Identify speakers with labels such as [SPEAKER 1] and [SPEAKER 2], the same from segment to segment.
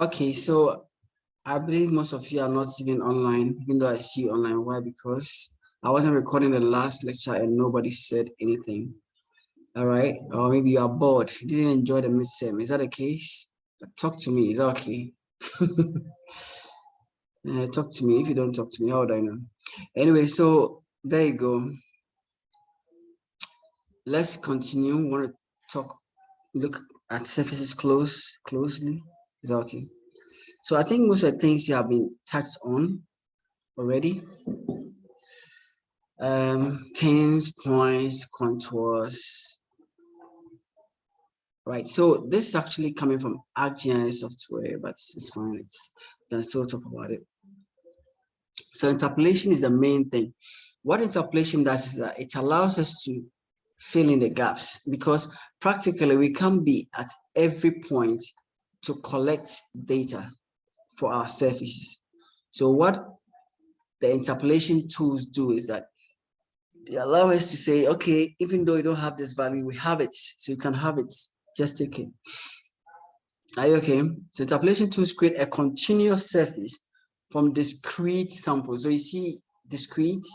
[SPEAKER 1] Okay, so I believe most of you are not even online, even though I see you online. Why? Because I wasn't recording the last lecture and nobody said anything. All right, or maybe you are bored. You didn't enjoy the midterm. Is that the case? Talk to me. Is that okay? Talk to me. If you don't talk to me, how would I know? Anyway, so there you go. Let's continue. We want to look at surfaces closely. Is that okay? So I think most of the things you have been touched on already. Tins, points, contours. Right. So this is actually coming from ArcGIS software, but it's fine. We can still talk about it. So interpolation is the main thing. What interpolation does is that it allows us to fill in the gaps, because practically we can't be at every point to collect data for our surfaces. So what the interpolation tools do is that they allow us to say, okay, even though you don't have this value, we have it, so you can have it. Just take it. Are you okay? So interpolation tools create a continuous surface from discrete samples. So you see discrete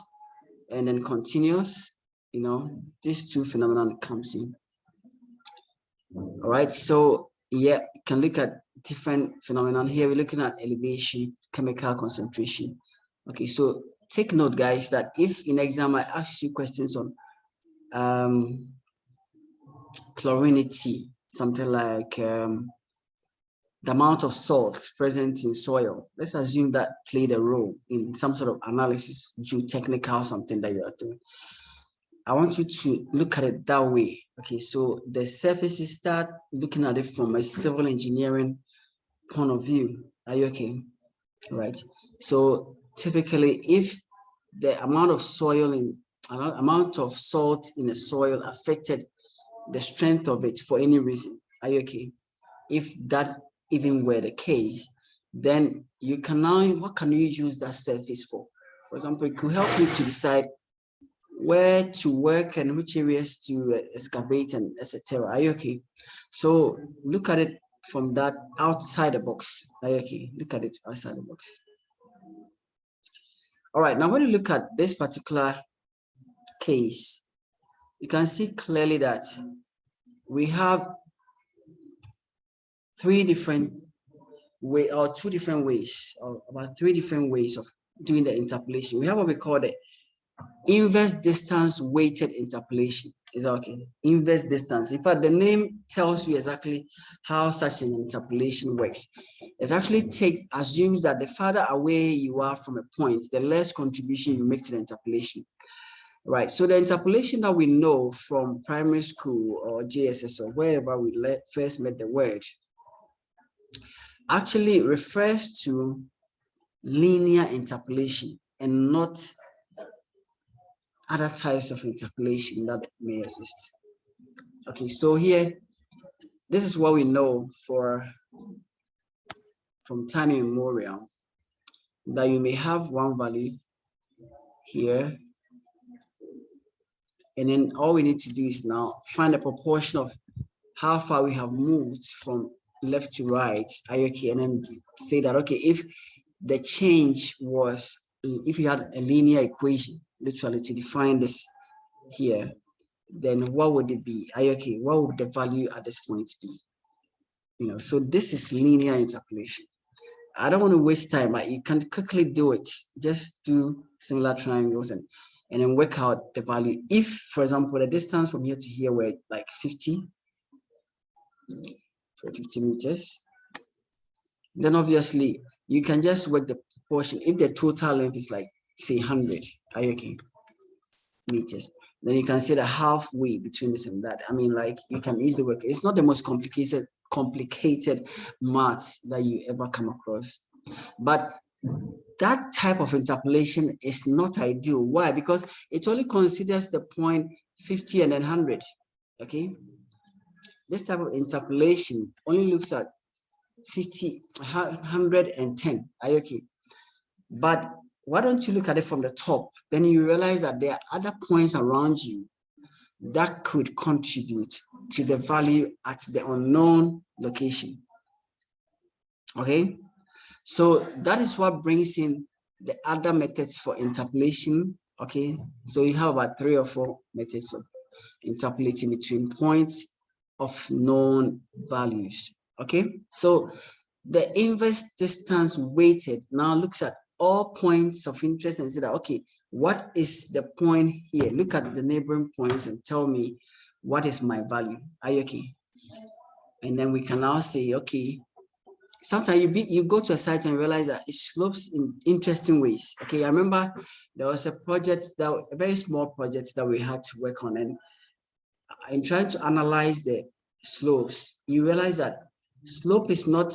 [SPEAKER 1] and then continuous, you know, these two phenomena comes in. All right, so yeah, you can look at different phenomena. Here we're looking at elevation, chemical concentration. Okay, so take note, guys, that if in exam I ask you questions on chlorinity, something like the amount of salt present in soil, let's assume that played a role in some sort of analysis, geotechnical something that you are doing. I want you to look at it that way. Okay, so the surfaces, start looking at it from a civil engineering point of view. Are you okay? Right. So typically, if the amount of soil in amount of salt in the soil affected the strength of it for any reason, are you okay? If that even were the case, then you can now, what can you use that surface for? For example, it could help you to decide where to work and which areas to excavate and etc. Are you okay? So look at it from that outside the box. Are you okay? Look at it outside the box. All right, now when you look at this particular case, you can see clearly that we have two different ways, or about three different ways of doing the interpolation. We have what we call the inverse distance weighted interpolation. Is that okay? Inverse distance. In fact, the name tells you exactly how such an interpolation works. It actually assumes that the farther away you are from a point, the less contribution you make to the interpolation. Right. So the interpolation that we know from primary school or JSS or wherever we first met the word actually refers to linear interpolation and not other types of interpolation that may exist. Okay, so here, this is what we know from time immemorial, that you may have one value here, and then all we need to do is now find a proportion of how far we have moved from left to right, okay, and then say that, okay, if the change was, if you had a linear equation, literally to define this here, then what would it be? Okay, what would the value at this point be? You know, so this is linear interpolation. I don't want to waste time, but you can quickly do it. Just do similar triangles and then work out the value. If, for example, the distance from here to here were like 50 meters, then obviously you can just work the proportion. If the total length is like, say, 100, okay, meters, then you can say the halfway between this and that. I mean, like, you can easily work it. It's not the most complicated maths that you ever come across, but that type of interpolation is not ideal. Why? Because it only considers the point 50 and then 100. Okay, this type of interpolation only looks at 50, 110. Are you okay? But why don't you look at it from the top? Then you realize that there are other points around you that could contribute to the value at the unknown location. Okay, so that is what brings in the other methods for interpolation. Okay, so you have about 3 or 4 methods of interpolating between points of known values. Okay, so the inverse distance weighted now looks at all points of interest and say that, okay, what is the point here? Look at the neighboring points and tell me what is my value. Are you okay? And then we can now say, okay, sometimes you go to a site and realize that it slopes in interesting ways. Okay, I remember there was a project, a very small project that we had to work on, and in trying to analyze the slopes, you realize that slope is not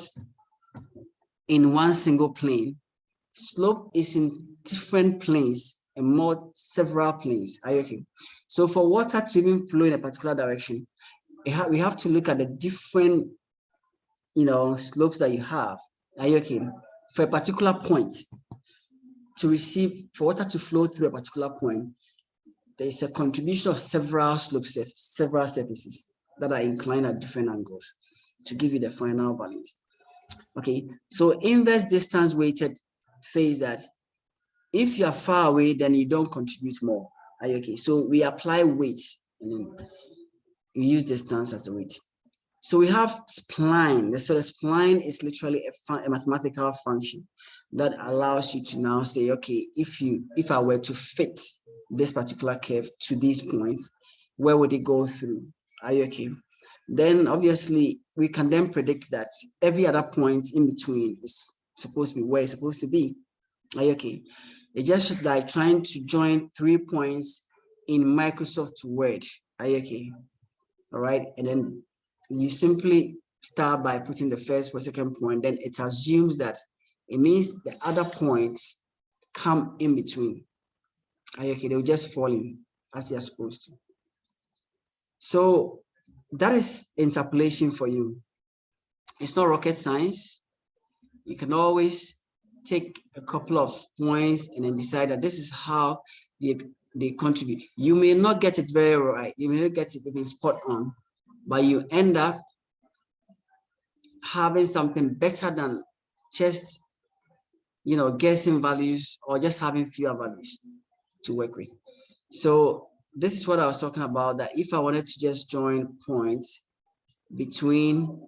[SPEAKER 1] in one single plane. Slope is in different planes and several planes. Are you okay? So for water to even flow in a particular direction, we have to look at the different, slopes that you have. Are you okay? For a particular point, for water to flow through a particular point, there is a contribution of several slopes, several surfaces that are inclined at different angles to give you the final value. Okay, so inverse distance weighted says that if you are far away, then you don't contribute more. Are you okay? So we apply weight and then we use distance as a weight. So we have spline. So the spline is literally a mathematical function that allows you to now say, okay, if I were to fit this particular curve to these points, where would it go through? Are you okay? Then obviously we can then predict that every other point in between is supposed to be where it's supposed to be. Are you okay? It's just like trying to join 3 points in Microsoft Word. Are you okay? All right, and then you simply start by putting the first or second point, then it assumes that it means the other points come in between. Okay, they'll just fall in as they're supposed to. So that is interpolation for you. It's not rocket science. You can always take a couple of points and then decide that this is how they contribute. You may not get it very right. You may not get it even spot on, but you end up having something better than just, guessing values or just having fewer values to work with. So this is what I was talking about, that if I wanted to just join points between,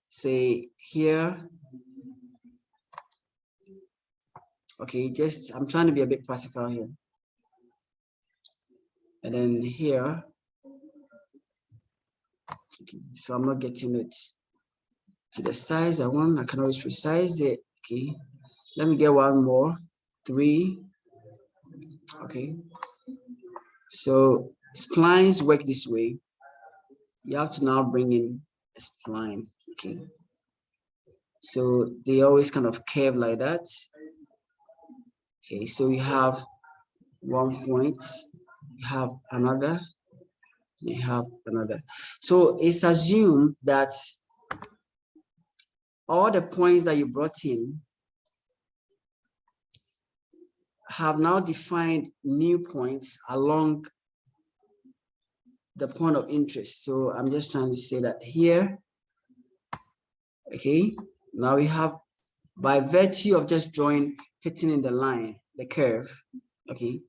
[SPEAKER 1] say, here, okay, I'm trying to be a bit practical here. And then here, okay, so I'm not getting it to the size I want. I can always resize it. Okay, let me get one more. 3. Okay, so splines work this way. You have to now bring in a spline. Okay, so they always kind of curve like that. Okay, so you have one point, you have another, you have another. So it's assumed that all the points that you brought in have now defined new points along the point of interest. So I'm just trying to say that here, okay, now we have, by virtue of just fitting in the line, the curve, okay,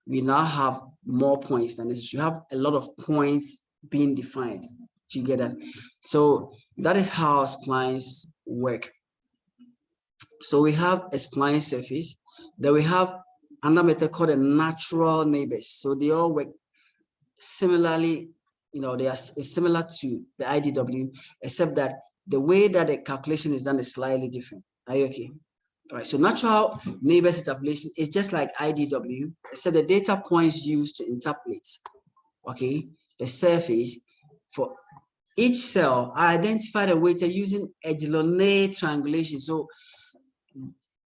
[SPEAKER 1] we now have more points than this. You have a lot of points being defined. Do you get that? So that is how splines work. So we have a spline surface. Then we have another method called a natural neighbors. So they all work similarly. They are similar to the IDW, except that the way that the calculation is done is slightly different. Are you okay? All right, so natural neighbors interpolation is just like IDW, except the data points used to interpolate, okay, the surface for each cell are identified and weighted using a Delaney triangulation. So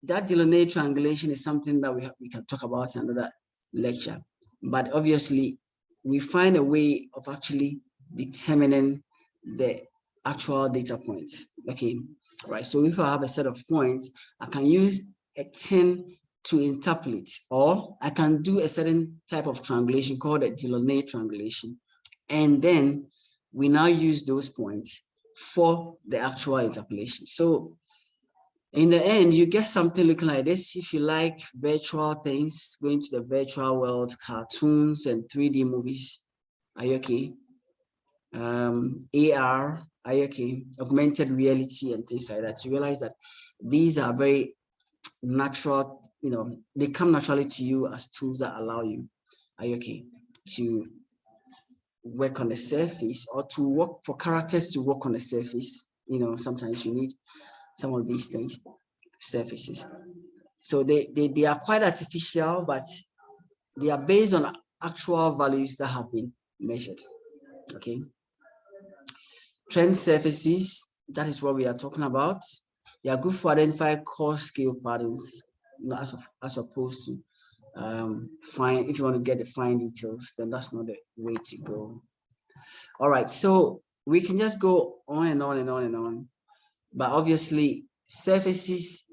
[SPEAKER 1] that Delaney triangulation is something that we can talk about in another lecture. But obviously, we find a way of actually determining the actual data points. Okay, right. So if I have a set of points, I can use a 10 to interpolate, or I can do a certain type of triangulation called a Delaney triangulation. And then we now use those points for the actual interpolation. So In the end, you get something looking like this. If you like virtual things, going to the virtual world, cartoons and 3D movies, are you okay? AR, are you okay? Augmented reality and things like that. You realize that these are very natural, you know, they come naturally to you as tools that allow you, are you okay, to work on the surface, or to work for characters to work on the surface. You know, sometimes you need some of these things, surfaces. So they are quite artificial, but they are based on actual values that have been measured. Okay. Trend surfaces, that is what we are talking about. They are good for identifying coarse scale patterns, as opposed to fine. If you want to get the fine details, then that's not the way to go. All right, so we can just go on and on and on and on, but obviously surfaces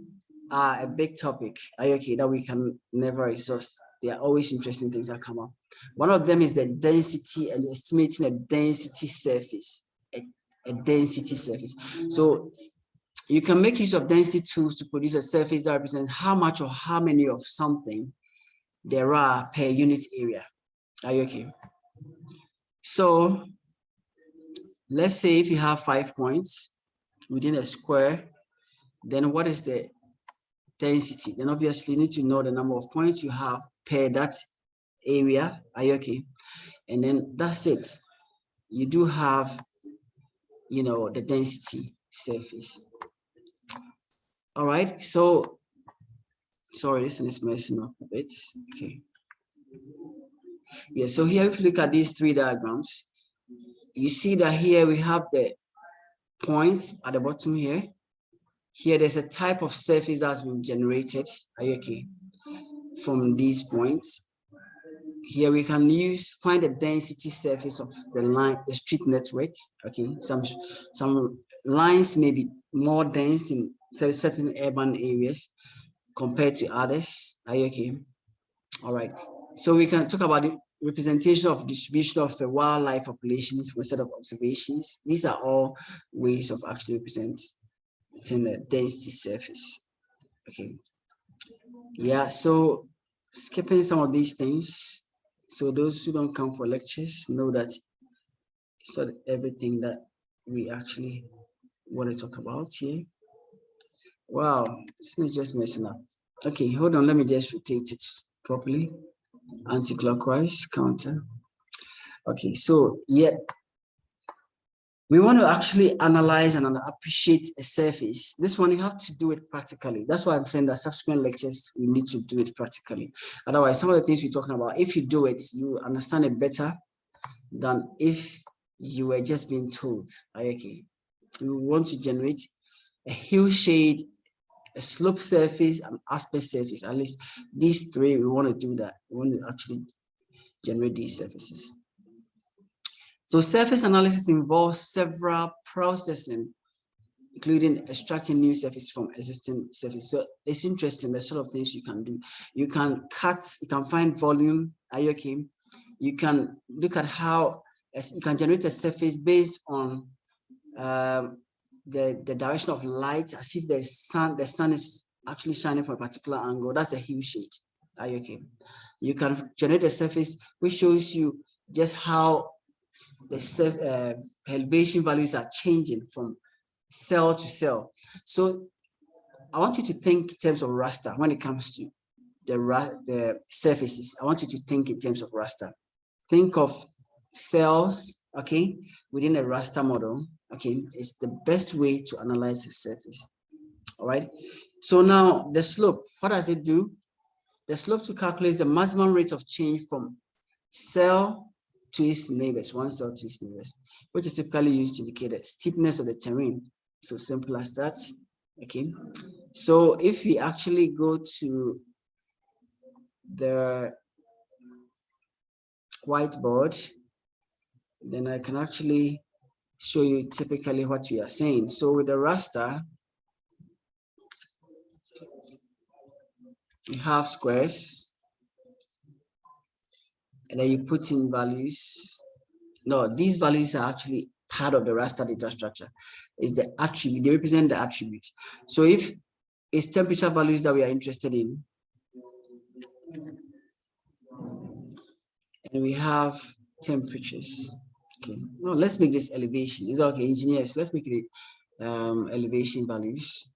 [SPEAKER 1] are a big topic, okay, that we can never exhaust. There are always interesting things that come up. One of them is the density and estimating a density surface, a density surface. So you can make use of density tools to produce a surface that represents how much or how many of something there are per unit area. Are you okay? So let's say if you have 5 points within a square, then what is the density? Then obviously you need to know the number of points you have per that area. Are you okay? And then that's it. You do have, you know, the density surface. All right, so sorry, this one is messing up a bit. Okay. Yeah, so here if you look at these 3 diagrams, you see that here we have the points at the bottom here. Here there's a type of surface that's been generated, are you okay, from these points. Here we can find the density surface of the street network. Okay, some lines may be more dense in certain urban areas compared to others. Are you okay? All right. So we can talk about the representation of distribution of a wildlife population from a set of observations. These are all ways of actually representing the density surface. Okay. Yeah. So skipping some of these things. So those who don't come for lectures know that it's not everything that we actually want to talk about here. Wow, this is just messing up. Okay, hold on, let me just rotate it properly. Anti-clockwise, counter. Okay, so yeah, we want to actually analyze and appreciate a surface. This one, you have to do it practically. That's why I'm saying that subsequent lectures, we need to do it practically. Otherwise, some of the things we're talking about, if you do it, you understand it better than if you were just being told. Okay, we want to generate a hillshade, a slope surface, an aspect surface. At least these 3, we want to do that. We want to actually generate these surfaces. So surface analysis involves several processing, including extracting new surface from existing surface. So it's interesting, the sort of things you can do. You can cut, you can find volume, are you okay? You can look at how you can generate a surface based on the direction of light, as if the sun is actually shining from a particular angle. That's a hillshade. Are you okay? You can generate a surface which shows you just how the elevation values are changing from cell to cell. So I want you to think in terms of raster when it comes to the surfaces. I want you to think in terms of raster. Think of cells, okay, within a raster model. Okay, it's the best way to analyze a surface. All right. So now the slope, what does it do? The slope to calculate the maximum rate of change from cell to its neighbors, one cell to its neighbors, which is typically used to indicate the steepness of the terrain. So simple as that. Okay. So if we actually go to the whiteboard, then I can actually show you typically what we are saying. So with the raster, you have squares, and then you put in values. No, these values are actually part of the raster data structure. Is the attribute, they represent the attribute. So if is temperature values that we are interested in. And we have temperatures. Okay, now let's make this elevation. Is that okay, engineers? Let's make it elevation values.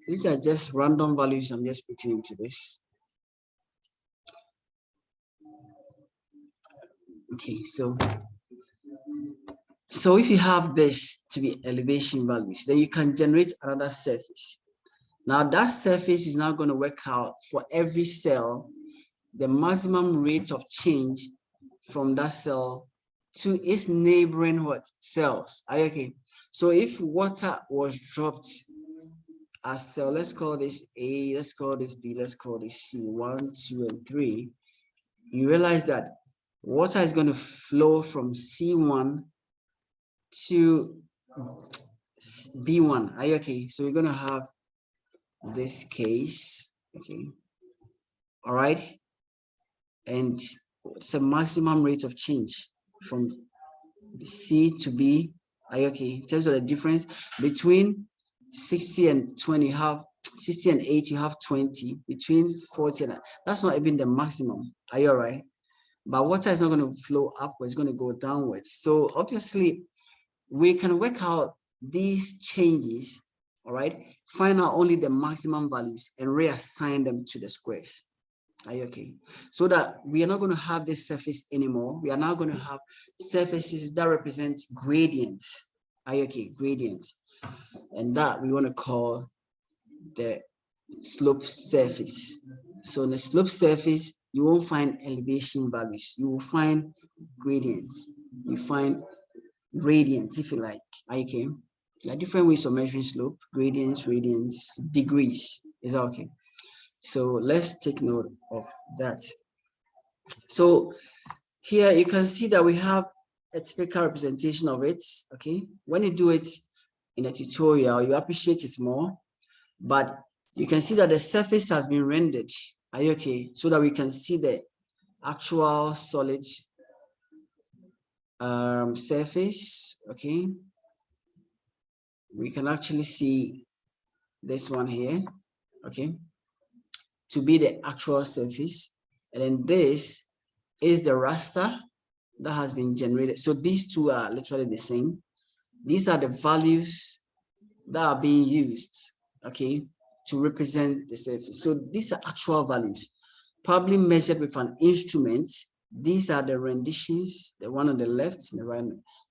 [SPEAKER 1] These are just random values I'm just putting into this. Okay, so if you have this to be elevation values, then you can generate another surface. Now that surface is now going to work out for every cell the maximum rate of change from that cell to its neighboring cells. Are you okay? So if water was dropped as cell, let's call this A, let's call this B, let's call this C, 1, 2, and 3, you realize that water is going to flow from C1 to B1. Are you okay? So we're going to have this case, okay, all right, and it's a maximum rate of change from C to B. Are you okay? In terms of the difference between 60 and 20, you have 60 and 8, you have 20. Between 40 and that's not even the maximum. Are you all right? But water is not going to flow upwards, it's going to go downwards. So obviously we can work out these changes, all right, find out only the maximum values and reassign them to the squares. Are you okay? So that we are not going to have this surface anymore. We are now going to have surfaces that represent gradients. Are you okay? Gradients. And that we want to call the slope surface. So in the slope surface, you won't find elevation values. You will find gradients. You find gradients, if you like. Are you okay? There are different ways of measuring slope: gradients, radians, degrees. Is that okay? So let's take note of that. So here you can see that we have a typical representation of it. Okay, when you do it in a tutorial, you appreciate it more, but you can see that the surface has been rendered. Are you okay? So that we can see the actual solid surface. Okay, we can actually see this one here, okay, to be the actual surface, and then this is the raster that has been generated. So these two are literally the same. These are the values that are being used, okay, to represent the surface. So these are actual values, probably measured with an instrument. These are the renditions, the one on the left and the right.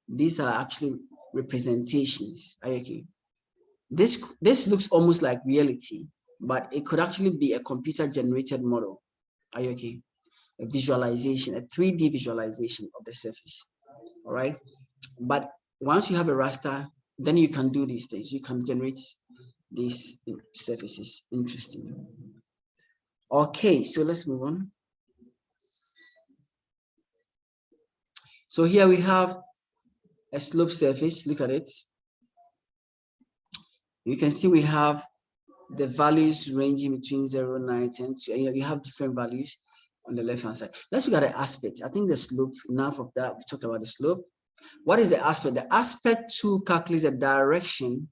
[SPEAKER 1] These are actually representations. Okay. This looks almost like reality, but it could actually be a computer generated model. Are you okay? A visualization, a 3D visualization of the surface. All right. But once you have a raster, then you can do these things. You can generate these surfaces. Interesting. Okay, so let's move on. So here we have a slope surface. Look at it. You can see we have the values ranging between 0, 9, 10, and you have different values on the left hand side. Let's look at the aspect. I think the slope, enough of that. We talked about the slope. What is the aspect? The aspect tool calculates the direction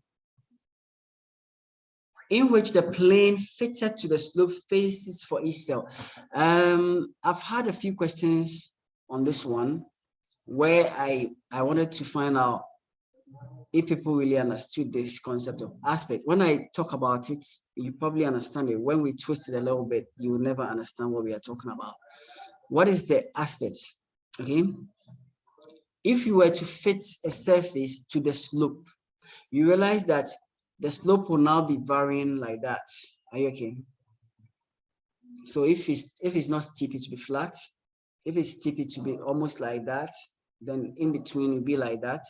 [SPEAKER 1] in which the plane fitted to the slope faces for each cell. I've had a few questions on this one where I wanted to find out if people really understood this concept of aspect. When I talk about it, you probably understand it. When we twist it a little bit, you will never understand what we are talking about. What is the aspect? Okay. If you were to fit a surface to the slope, you realize that the slope will now be varying like that. Are you okay? So if it's not steep, it will be flat. If it's steep, it will be almost like that. Then in between, it will be like that.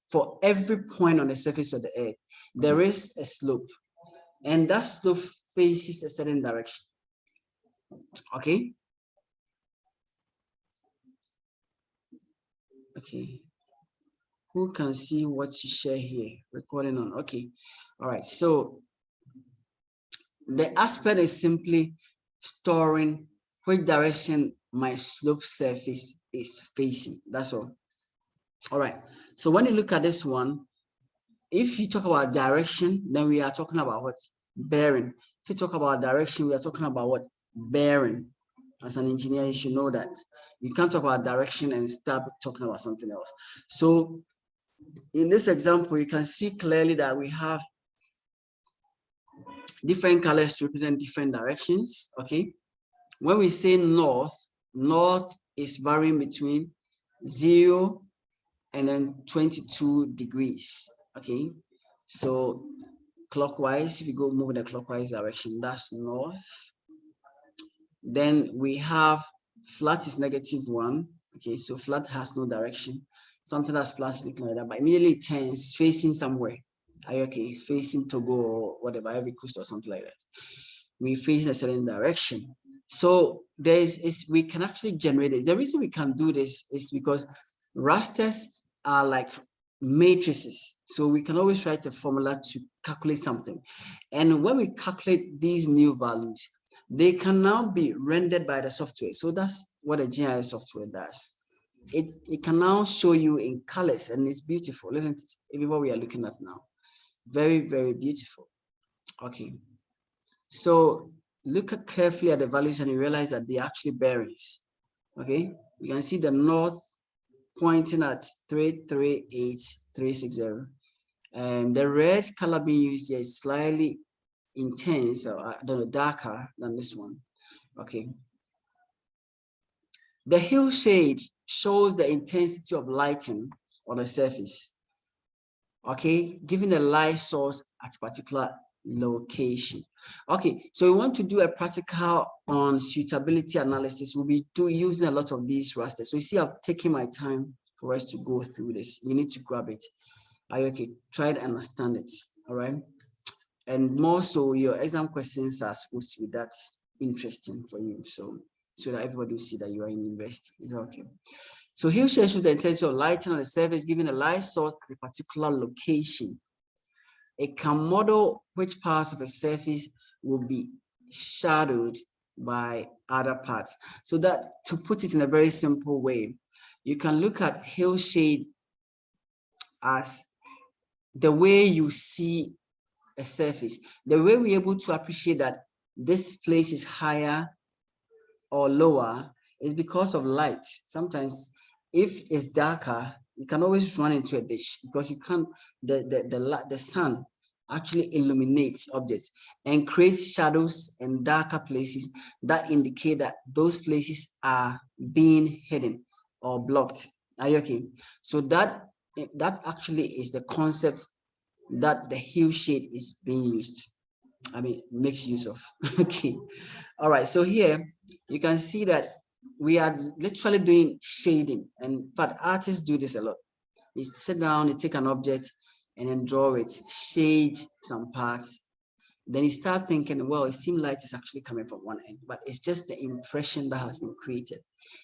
[SPEAKER 1] For every point on the surface of the earth, there is a slope, and that slope faces a certain direction. Okay. Okay. Who can see what you share here? Recording on. Okay. All right. So the aspect is simply storing which direction my slope surface is facing. That's all. All right. So when you look at this one, if you talk about direction, then we are talking about what? bearing. If you talk about direction, we are talking about what? Bearing. As an engineer, you should know that. You can't talk about direction and start talking about something else. So in this example, you can see clearly that we have different colors to represent different directions, okay? When we say north, north is varying between 0 and then 22 degrees, okay? So clockwise, if you go move in the clockwise direction, that's north. Then we have flat is -1, okay? So flat has no direction. Something that's flat is looking like that, but immediately it turns facing somewhere. Are you okay? Facing Togo or whatever, Ivory Coast or something like that. We face a certain direction. So we can actually generate it. The reason we can do this is because rasters are like matrices. So we can always write a formula to calculate something. And when we calculate these new values, they can now be rendered by the software. So that's what a GIS software does. It can now show you in colors, and it's beautiful, isn't it? Even what we are looking at now. Very, very beautiful. Okay. So look carefully at the values and you realize that they're actually bearings. Okay. You can see the north pointing at 338,360. And the red color being used here is slightly intense, or I don't know, darker than this one. Okay. The hue shade shows the intensity of lighting on the surface. Okay, giving a light source at a particular location. Okay, so we want to do a practical on suitability analysis. We'll be using a lot of these rasters. So you see, I've taken my time for us to go through this. You need to grab it. Are you okay? Try to understand it. All right. And more so, your exam questions are supposed to be that interesting for you. So that everybody will see that you are in university. Is that okay? So hue shade shows the intensity of lighting on the surface, giving a light source at a particular location. It can model which parts of a surface will be shadowed by other parts. So that, to put it in a very simple way, you can look at hue shade as the way you see a surface, the way we're able to appreciate that this place is higher or lower is because of light. Sometimes if it's darker, you can always run into a ditch because you can't, the sun actually illuminates objects and creates shadows and darker places that indicate that those places are being hidden or blocked. Are you okay? So that actually is the concept that the hue shade is being used. I mean, makes use of. Okay. All right. So here you can see that we are literally doing shading. And in fact, artists do this a lot. You sit down, you take an object and then draw it, shade some parts. Then you start thinking, well, it seems light is actually coming from one end, but it's just the impression that has been created.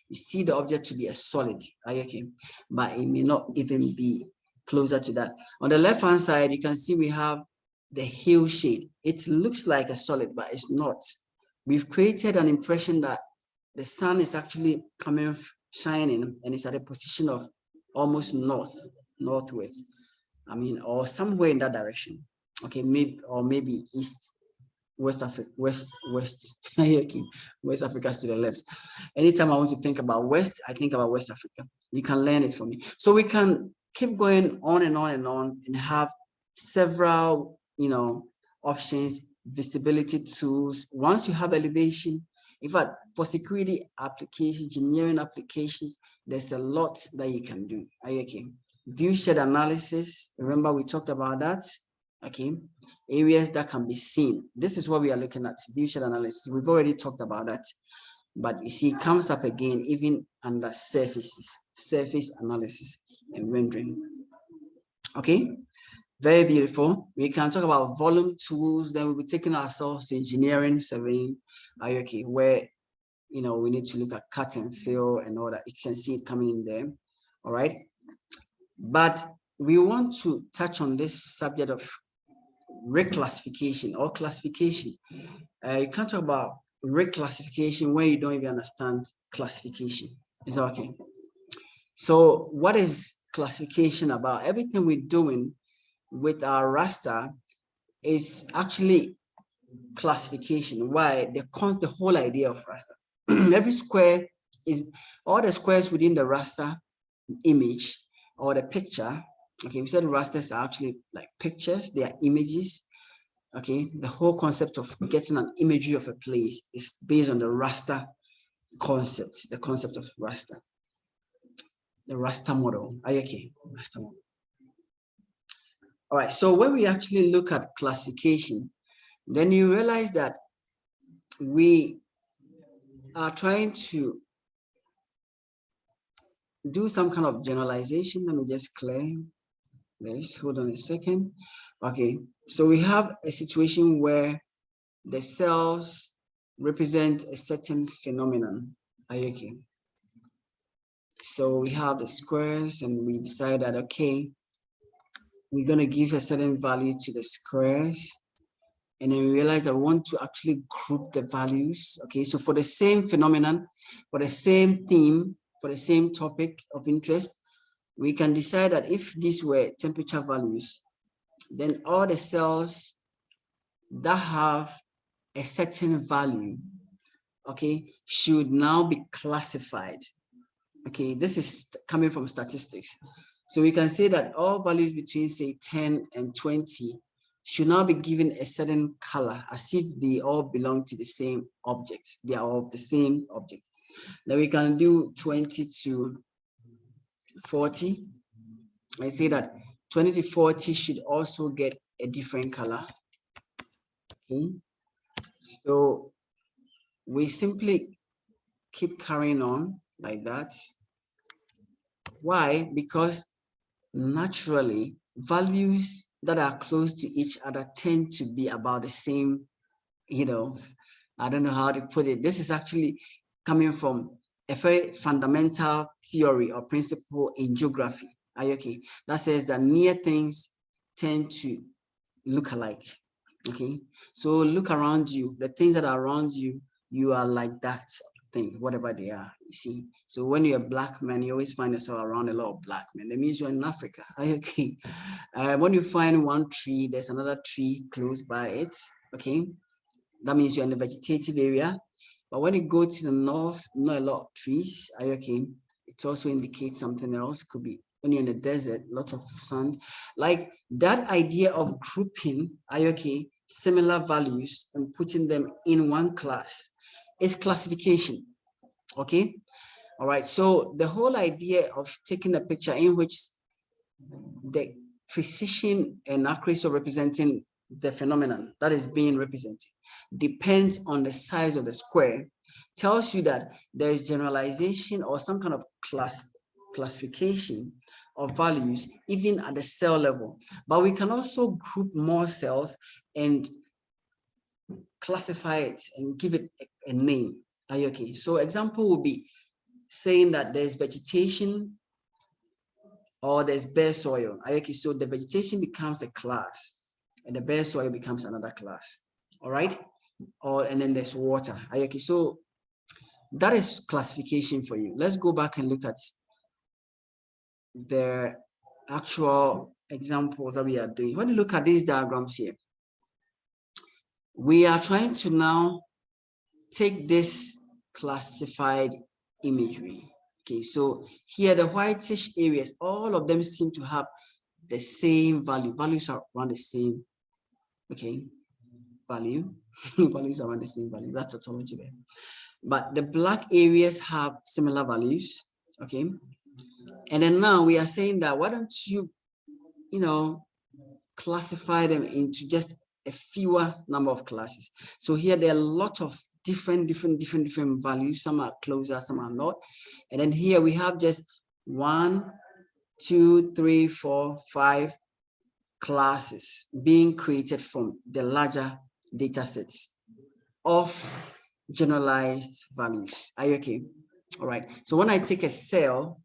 [SPEAKER 1] You see the object to be a solid, okay, but it may not even be closer to that. On the left-hand side, you can see we have the hue shade. It looks like a solid, but it's not. We've created an impression that the sun is actually coming, shining, and it's at a position of almost northwest. I mean, or somewhere in that direction. Okay, maybe east, West Africa, west. Okay, West Africa is to the left. Anytime I want to think about west, I think about West Africa. You can learn it from me. So we can keep going on and on and on and have several, options, visibility tools. Once you have elevation, in fact, for security applications, engineering applications, there's a lot that you can do. Are you okay? View shed analysis. Remember we talked about that. Okay, areas that can be seen. This is what we are looking at, view shed analysis. We've already talked about that, but you see it comes up again even under surfaces, surface analysis and rendering. Okay, very beautiful. We can talk about volume tools. Then we'll be taking ourselves to engineering, surveying, okay, where we need to look at cut and fill and all that. You can see it coming in there. All right, but we want to touch on this subject of reclassification or classification. You can't talk about reclassification when you don't even understand classification. Is that okay? So what is classification about? Everything we're doing with our raster is actually classification. Why? The whole idea of raster. Every square is all the squares within the raster image or the picture. Okay, we said rasters are actually like pictures, they are images. Okay, the whole concept of getting an imagery of a place is based on the raster concept, the concept of raster, the raster model. Okay, raster model. All right, so when we actually look at classification, then you realize that we are trying to do some kind of generalization. Let me just clear this. Hold on a second. Okay, so we have a situation where the cells represent a certain phenomenon. Okay. So we have the squares and we decide that, okay, we're going to give a certain value to the squares. And then we realize that we want to actually group the values. Okay, so for the same phenomenon, for the same theme, for the same topic of interest, we can decide that if these were temperature values, then all the cells that have a certain value, okay, should now be classified. Okay, this is coming from statistics. So we can say that all values between, say, 10 and 20 should now be given a certain color, as if they all belong to the same object. They are all of the same object. Then we can do 20 to 40. I say that 20 to 40 should also get a different color. Okay, so we simply keep carrying on like that. Why? Because naturally values that are close to each other tend to be about the same, you know, I don't know how to put it. This is actually coming from a very fundamental theory or principle in geography. Okay, that says that near things tend to look alike. Okay, so look around you, the things that are around you, you are like that thing, whatever they are, you see. So when you're a black man, you always find yourself around a lot of black men. That means you're in Africa. Okay, when you find one tree, there's another tree close by it. Okay, that means you're in the vegetative area. But when you go to the north, not a lot of trees. Okay, it also indicates something else. Could be when you're in the desert, lots of sand. Like that idea of grouping, okay, similar values and putting them in one class is classification. Okay, all right. So the whole idea of taking a picture in which the precision and accuracy of representing the phenomenon that is being represented depends on the size of the square tells you that there is generalization or some kind of classification of values even at the cell level. But we can also group more cells and classify it and give it a name. Okay, so example would be saying that there's vegetation or there's bare soil. Okay, so the vegetation becomes a class and the bare soil becomes another class. All right, and then there's water. Okay, so that is classification for you. Let's go back and look at the actual examples that we are doing. When you look at these diagrams here, we are trying to now take this classified imagery. Okay, so here the whitish areas, all of them seem to have the same value. Values are around the same. Okay, value. Values are around the same values. That's tautology there. But the black areas have similar values. Okay, and then now we are saying that why don't you, classify them into just a fewer number of classes. So here there are a lot of different values. Some are closer, some are not. And then here we have just 1, 2, 3, 4, 5 classes being created from the larger data sets of generalized values. Are you okay? All right. So when I take a cell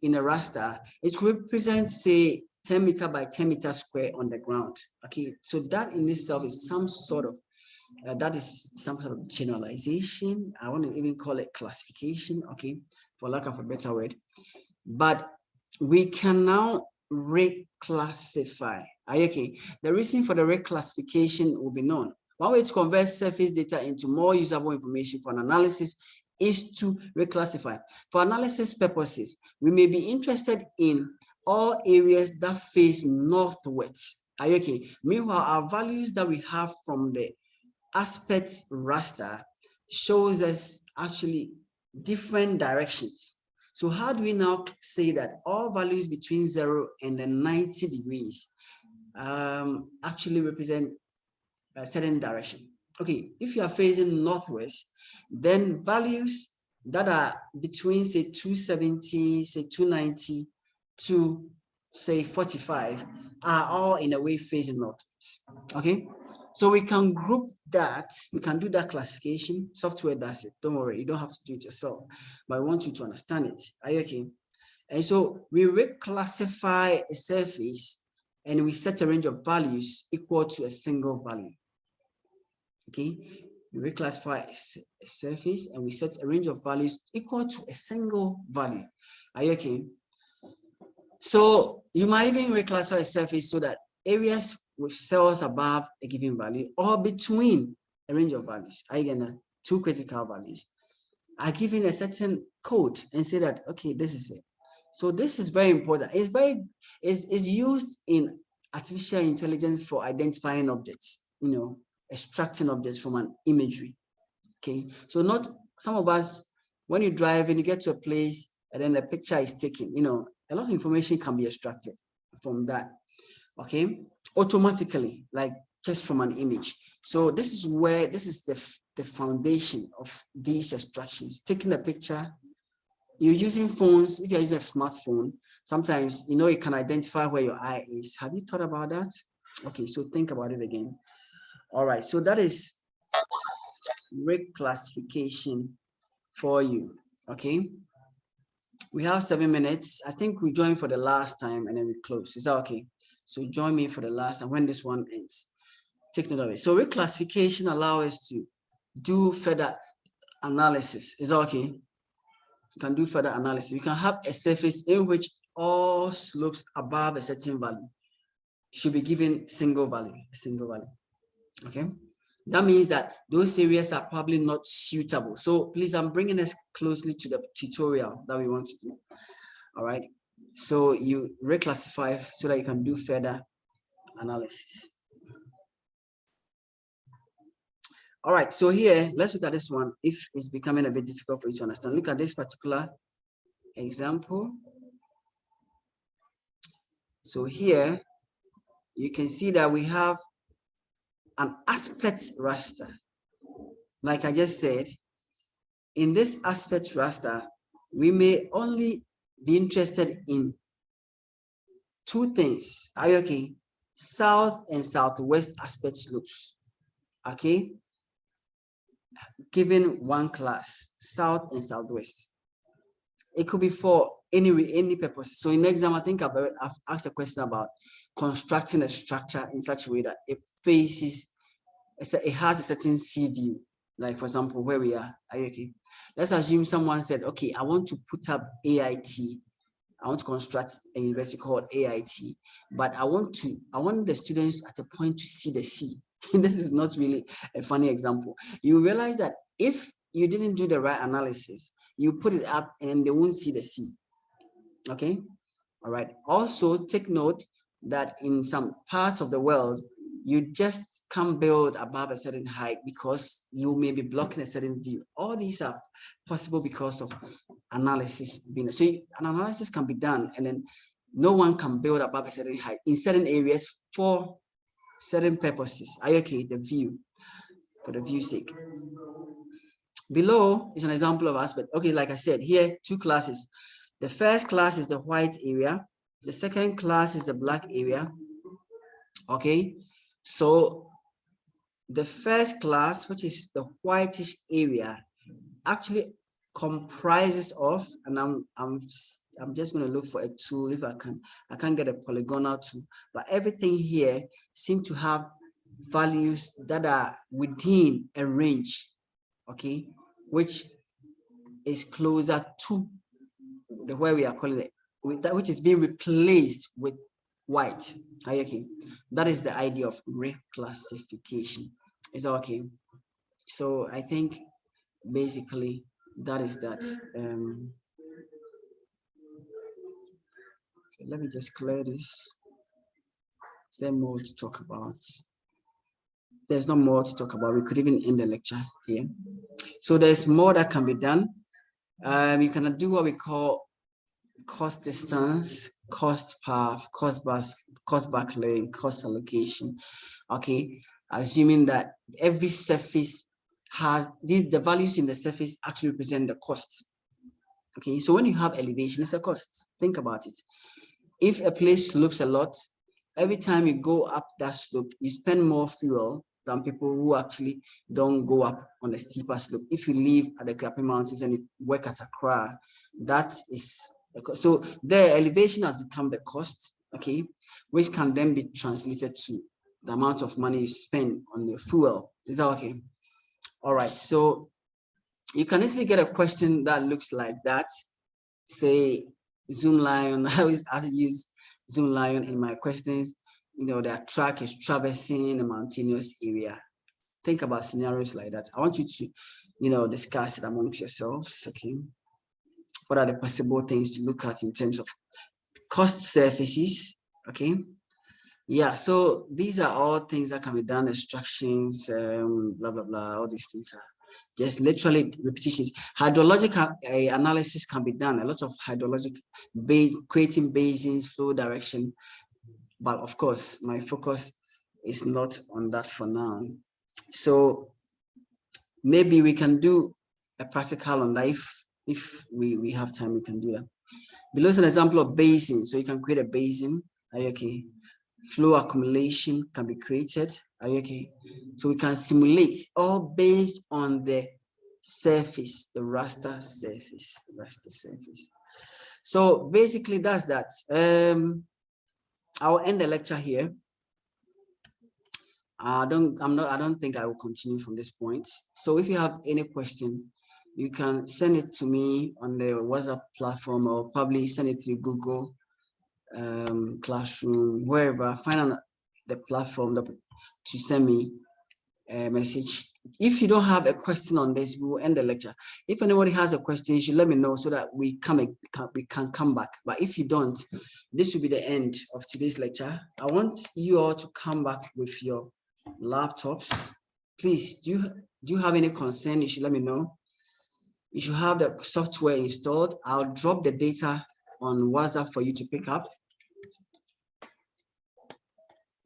[SPEAKER 1] in a raster, it represents, say, 10 meter by 10 meter square on the ground. Okay, so that in itself is some sort of that is some kind of generalization. I want to even call it classification, okay, for lack of a better word. But we can now reclassify. Okay, the reason for the reclassification will be known. One way to convert surface data into more usable information for an analysis is to reclassify. For analysis purposes, we may be interested in all areas that face northwards. Are you okay? Meanwhile, our values that we have from the aspect raster shows us actually different directions. So how do we now say that all values between 0 and 90 degrees actually represent a certain direction? Okay, if you are facing northwest, then values that are between say 270, say 290 to say 45 are all in a way facing northwest. Okay, so we can group that, we can do that classification. Software does it. Don't worry, you don't have to do it yourself, but I want you to understand it. Are you okay? And so we reclassify a surface and we set a range of values equal to a single value. Okay, we reclassify a surface and we set a range of values equal to a single value. Are you okay? So you might even reclassify a surface so that areas with cells above a given value or between a range of values, again, two critical values, are given a certain code and say that, okay, this is it. So this is very important. It's used in artificial intelligence for identifying objects, you know, extracting objects from an imagery. Okay, so not some of us, when you drive and you get to a place and then the picture is taken, you know, a lot of information can be extracted from that. Okay, automatically, like just from an image. So this is where this is the foundation of these extractions. Taking a picture, you're using phones. If you're using a smartphone, sometimes you know you can identify where your eye is. Have you thought about that? Okay, so think about it again. All right, so that is reclassification for you. Okay, we have 7 minutes. I think we join for the last time and then we close. Is that okay? So join me for the last, and when this one ends, take note of it. So reclassification allows us to do further analysis. Is that okay? You can do further analysis. You can have a surface in which all slopes above a certain value should be given single value, a single value. Okay, that means that those areas are probably not suitable. So please, I'm bringing us closely to the tutorial that we want to do. All right, so you reclassify so that you can do further analysis. All right, so here, let's look at this one. If it's becoming a bit difficult for you to understand, look at this particular example. So here, you can see that we have an aspect raster. Like I just said, in this aspect raster, we may only be interested in two things. Are you okay? South and southwest aspect slopes. Okay, given one class, south and southwest. It could be for any purpose. So in the exam, I think I've asked a question about constructing a structure in such a way that it faces, it has a certain sea view. Like for example, where we are. Okay, let's assume someone said, okay, I want to put up AIT. I want to construct a university called AIT, but I want the students at a point to see the sea. This is not really a funny example. You realize that if you didn't do the right analysis, you put it up and they won't see the sea. Okay, all right. Also take note that in some parts of the world, you just can't build above a certain height because you may be blocking a certain view. All these are possible because of analysis being so an analysis can be done and then no one can build above a certain height in certain areas for certain purposes. Are you okay? The view, for the view's sake. Below is an example of aspect. Okay, like I said, here two classes. The first class is the white area. The second class is the black area. Okay, so the first class, which is the whitish area, actually comprises of, and I'm just going to look for a tool if I can't get a polygonal tool, but everything here seems to have values that are within a range, okay, which is closer to the where we are calling it, with that which is being replaced with white. Okay, that is the idea of reclassification. Is that okay? So I think basically that is that. Okay, let me just clear this. Is there more to talk about? There's no more to talk about. We could even end the lecture here. So there's more that can be done. You can do what we call cost distance, cost path, cost backlink, cost allocation. Okay, assuming that every surface has the values in the surface actually represent the cost. Okay, so when you have elevation, it's a cost. Think about it. If a place slopes a lot, every time you go up that slope, you spend more fuel than people who actually don't go up on a steeper slope. If you live at the Krapi Mountains and you work at Accra, that is, so the elevation has become the cost, okay, which can then be translated to the amount of money you spend on your fuel. Is that okay? All right, so you can easily get a question that looks like that. Say, Zoom Lion, I always use Zoom Lion in my questions. You know, their track is traversing a mountainous area. Think about scenarios like that. I want you to, you know, discuss it amongst yourselves, okay? What are the possible things to look at in terms of cost surfaces, okay? Yeah, so these are all things that can be done, instructions, blah, blah, blah, all these things are just literally repetitions. Hydrological analysis can be done, a lot of hydrologic, creating basins, flow direction, but of course, my focus is not on that for now. So maybe we can do a practical on that. If we have time, we can do that. Below is an example of basin. So you can create a basin. Are you okay? Flow accumulation can be created. Are you okay? So we can simulate all based on the surface, the raster surface, So basically that's that. I'll end the lecture here. I don't think I will continue from this point. So if you have any question, you can send it to me on the WhatsApp platform, or probably send it through Google Classroom, wherever. Find the platform to send me a message. If you don't have a question on this, we will end the lecture. If anybody has a question, you should let me know so that we can come back. But if you don't, this will be the end of today's lecture. I want you all to come back with your laptops. Please, do you have any concern? You should let me know. You should have the software installed. I'll drop the data on WhatsApp for you to pick up.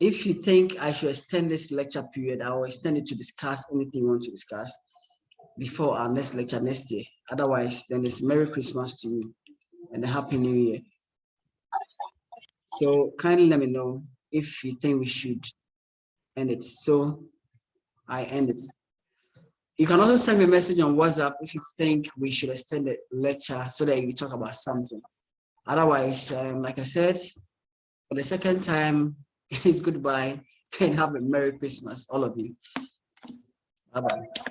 [SPEAKER 1] If you think I should extend this lecture period, I will extend it to discuss anything you want to discuss before our next lecture next year. Otherwise, then it's Merry Christmas to you and a Happy New Year. So kindly let me know if you think we should end it. So I end it. You can also send me a message on WhatsApp if you think we should extend the lecture so that we talk about something. Otherwise, like I said, for the second time, it's goodbye and have a Merry Christmas, all of you. Bye-bye.